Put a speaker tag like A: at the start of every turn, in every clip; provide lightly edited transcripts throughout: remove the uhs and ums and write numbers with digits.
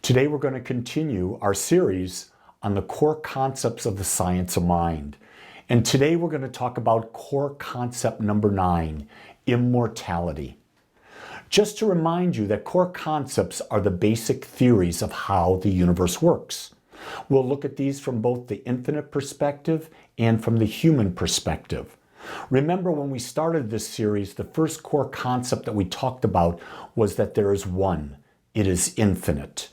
A: Today we're going to continue our series on the core concepts of the science of mind. And today we're going to talk about core concept number 9, immortality. Just to remind you that core concepts are the basic theories of how the universe works. We'll look at these from both the infinite perspective and from the human perspective. Remember, when we started this series, the first core concept that we talked about was that there is one. It is infinite.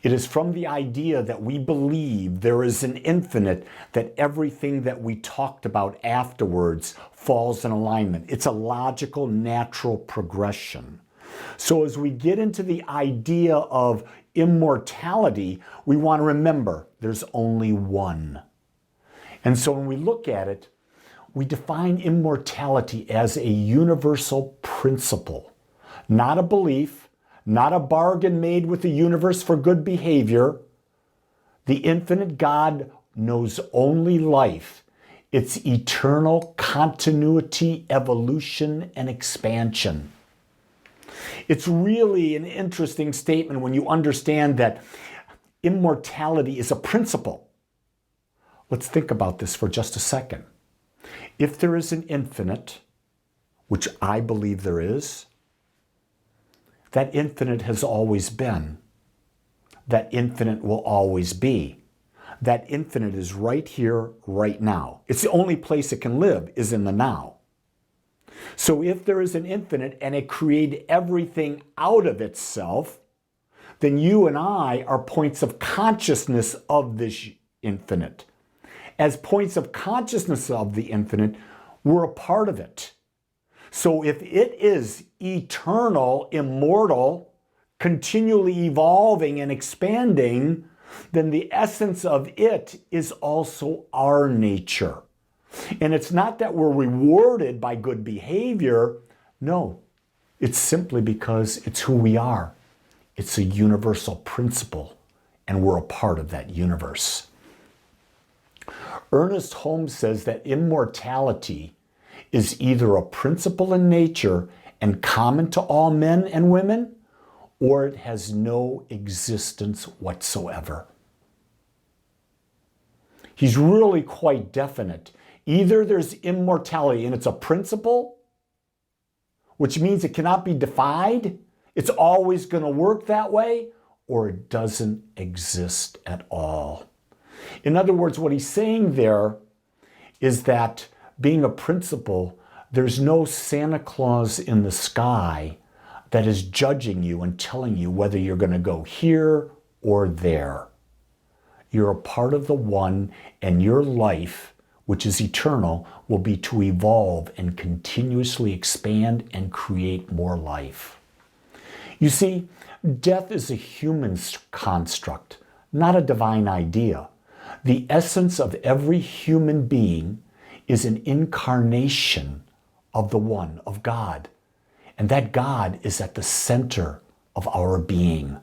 A: It is from the idea that we believe there is an infinite that everything that we talked about afterwards falls in alignment. It's a logical, natural progression. So as we get into the idea of immortality, we want to remember there's only one. And so when we look at it, we define immortality as a universal principle, not a belief, not a bargain made with the universe for good behavior. The infinite God knows only life, its eternal continuity, evolution, and expansion. It's really an interesting statement when you understand that immortality is a principle. Let's think about this for just a second. If there is an infinite, which I believe there is, that infinite has always been. That infinite will always be. That infinite is right here, right now. It's the only place it can live is in the now. So if there is an infinite and it created everything out of itself, then you and I are points of consciousness of this infinite. As points of consciousness of the infinite, we're a part of it. So if it is eternal, immortal, continually evolving and expanding, then the essence of it is also our nature. And it's not that we're rewarded by good behavior. No, it's simply because it's who we are. It's a universal principle, and we're a part of that universe. Ernest Holmes says that immortality is either a principle in nature and common to all men and women, or it has no existence whatsoever. He's really quite definite. Either there's immortality and it's a principle, which means it cannot be defied, it's always going to work that way, or it doesn't exist at all. In other words, what he's saying there is that being a principle, there's no Santa Claus in the sky that is judging you and telling you whether you're going to go here or there. You're a part of the one, and your life, which is eternal, will be to evolve and continuously expand and create more life. You see, death is a human construct, not a divine idea. The essence of every human being is an incarnation of the one, of God. And that God is at the center of our being.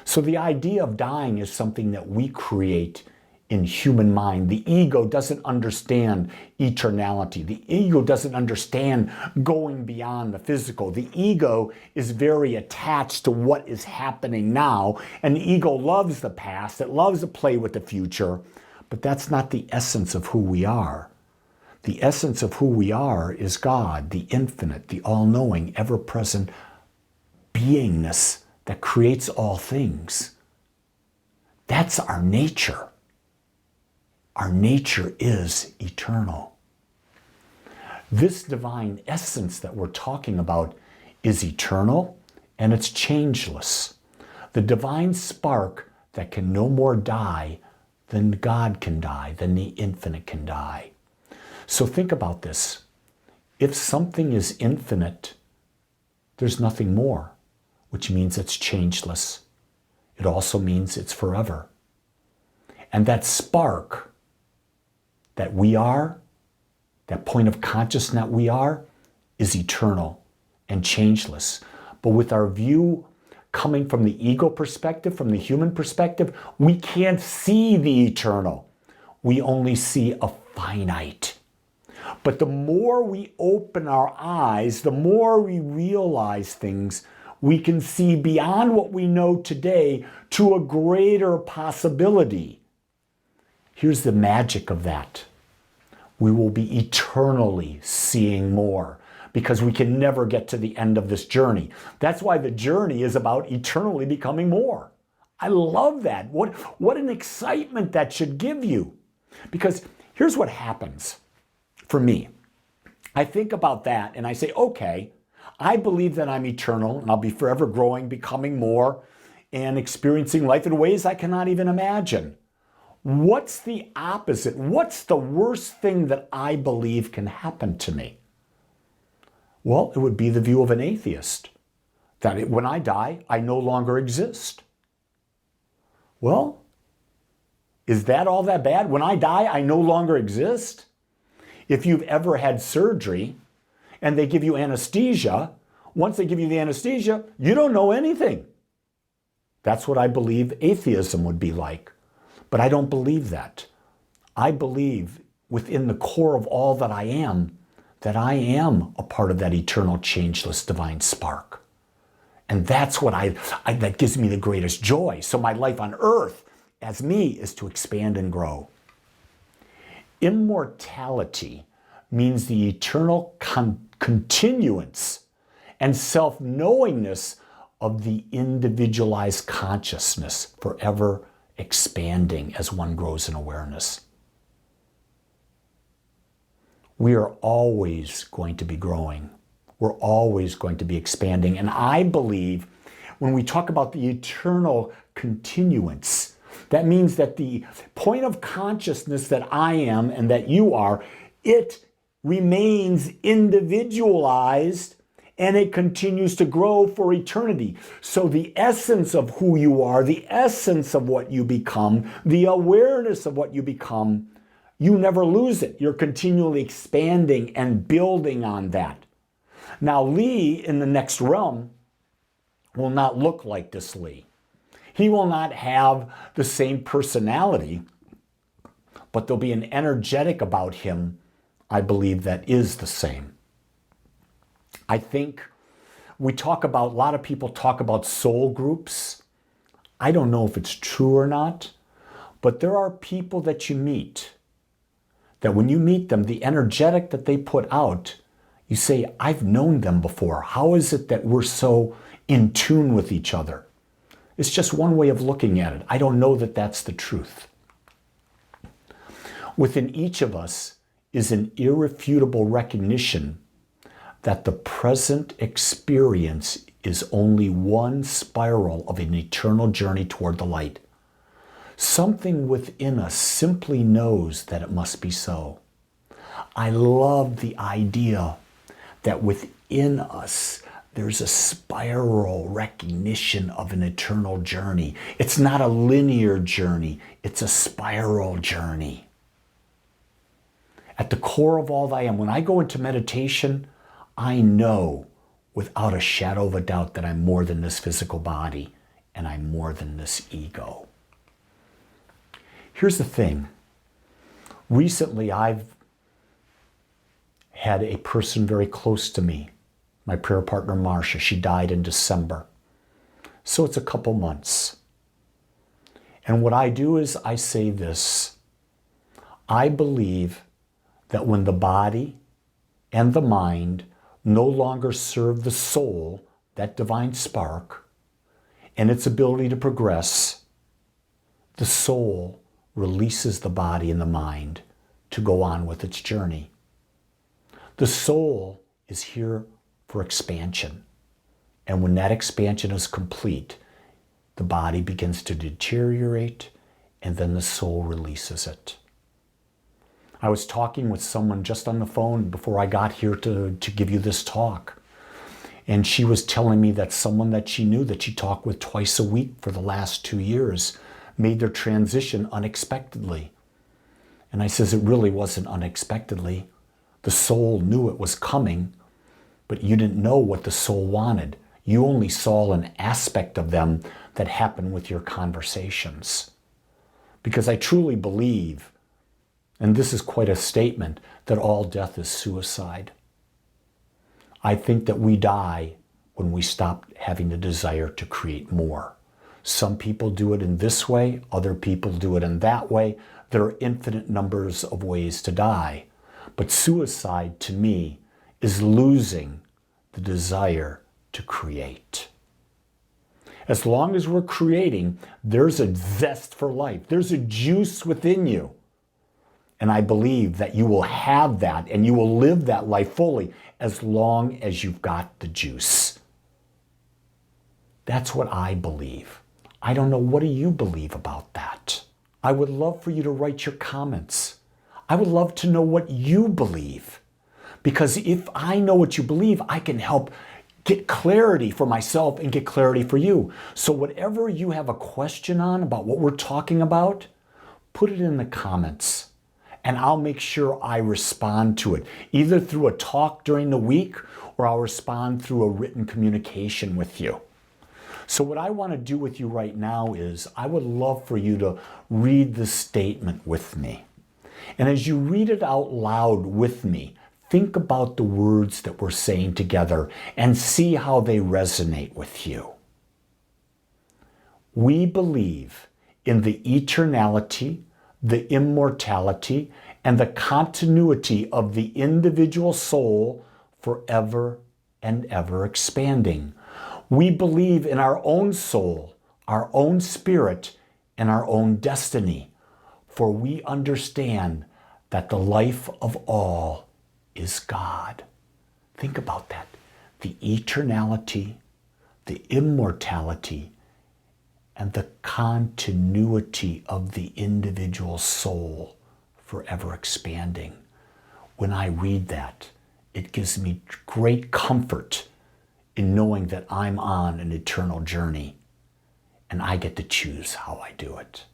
A: So the idea of dying is something that we create in human mind. The ego doesn't understand eternality. The ego doesn't understand going beyond the physical. The ego is very attached to what is happening now, and the ego loves the past. It loves to play with the future, but that's not the essence of who we are. The essence of who we are is God, the infinite, the all-knowing, ever-present beingness that creates all things. That's our nature. Our nature is eternal. This divine essence that we're talking about is eternal, and it's changeless. The divine spark that can no more die than God can die, than the infinite can die. So think about this. If something is infinite, there's nothing more, which means it's changeless. It also means it's forever. And that spark that we are, that point of consciousness that we are, is eternal and changeless. But with our view coming from the ego perspective, from the human perspective, we can't see the eternal. We only see a finite. But the more we open our eyes, the more we realize things, we can see beyond what we know today to a greater possibility. Here's the magic of that. We will be eternally seeing more because we can never get to the end of this journey. That's why the journey is about eternally becoming more. I love that. What an excitement that should give you. Because here's what happens for me. I think about that and I say, okay, I believe that I'm eternal and I'll be forever growing, becoming more, and experiencing life in ways I cannot even imagine. What's the opposite? What's the worst thing that I believe can happen to me? Well, it would be the view of an atheist, that when I die, I no longer exist. Well, is that all that bad? When I die, I no longer exist? If you've ever had surgery and they give you anesthesia, once they give you the anesthesia, you don't know anything. That's what I believe atheism would be like. But I don't believe that. I believe within the core of all that I am a part of that eternal, changeless, divine spark. And that's what that gives me the greatest joy. So my life on earth, as me, is to expand and grow. Immortality means the eternal continuance and self-knowingness of the individualized consciousness, forever expanding as one grows in awareness. We are always going to be growing. We're always going to be expanding. And I believe when we talk about the eternal continuance, that means that the point of consciousness that I am and that you are, it remains individualized and it continues to grow for eternity. So the essence of who you are, the essence of what you become, the awareness of what you become, you never lose it. You're continually expanding and building on that. Now, Lee in the next realm will not look like this Lee. He will not have the same personality, but there'll be an energetic about him, I believe, that is the same. I think a lot of people talk about soul groups. I don't know if it's true or not, but there are people that you meet that when you meet them, the energetic that they put out, you say, I've known them before. How is it that we're so in tune with each other? It's just one way of looking at it. I don't know that that's the truth. Within each of us is an irrefutable recognition that the present experience is only one spiral of an eternal journey toward the light. Something within us simply knows that it must be so. I love the idea that within us there's a spiral recognition of an eternal journey. It's not a linear journey, it's a spiral journey. At the core of all that I am, when I go into meditation, I know without a shadow of a doubt that I'm more than this physical body and I'm more than this ego. Here's the thing. Recently, I've had a person very close to me, my prayer partner, Marcia. She died in December. So it's a couple months. And what I do is I say this. I believe that when the body and the mind no longer serve the soul, that divine spark, and its ability to progress, the soul releases the body and the mind to go on with its journey. The soul is here for expansion. And when that expansion is complete, the body begins to deteriorate and then the soul releases it. I was talking with someone just on the phone before I got here to give you this talk. And she was telling me that someone that she knew that she talked with twice a week for the last 2 years made their transition unexpectedly. And I says, it really wasn't unexpectedly. The soul knew it was coming, but you didn't know what the soul wanted. You only saw an aspect of them that happened with your conversations. Because I truly believe, and this is quite a statement, that all death is suicide. I think that we die when we stop having the desire to create more. Some people do it in this way, other people do it in that way. There are infinite numbers of ways to die. But suicide, to me, is losing the desire to create. As long as we're creating, there's a zest for life. There's a juice within you. And I believe that you will have that and you will live that life fully as long as you've got the juice. That's what I believe. I don't know, what do you believe about that? I would love for you to write your comments. I would love to know what you believe. Because if I know what you believe, I can help get clarity for myself and get clarity for you. So whatever you have a question on about what we're talking about, put it in the comments. And I'll make sure I respond to it, either through a talk during the week or I'll respond through a written communication with you. So what I want to do with you right now is I would love for you to read this statement with me. And as you read it out loud with me, think about the words that we're saying together and see how they resonate with you. We believe in the eternality, the immortality, and the continuity of the individual soul forever and ever expanding. We believe in our own soul, our own spirit, and our own destiny, for we understand that the life of all is God. Think about that. The eternality, the immortality, and the continuity of the individual soul forever expanding. When I read that, it gives me great comfort in knowing that I'm on an eternal journey and I get to choose how I do it.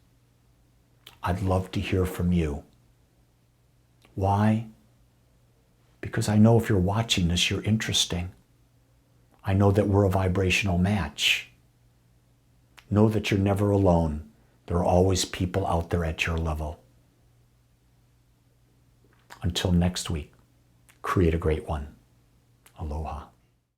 A: I'd love to hear from you. Why? Because I know if you're watching this, you're interesting. I know that we're a vibrational match. Know that you're never alone. There are always people out there at your level. Until next week, create a great one. Aloha.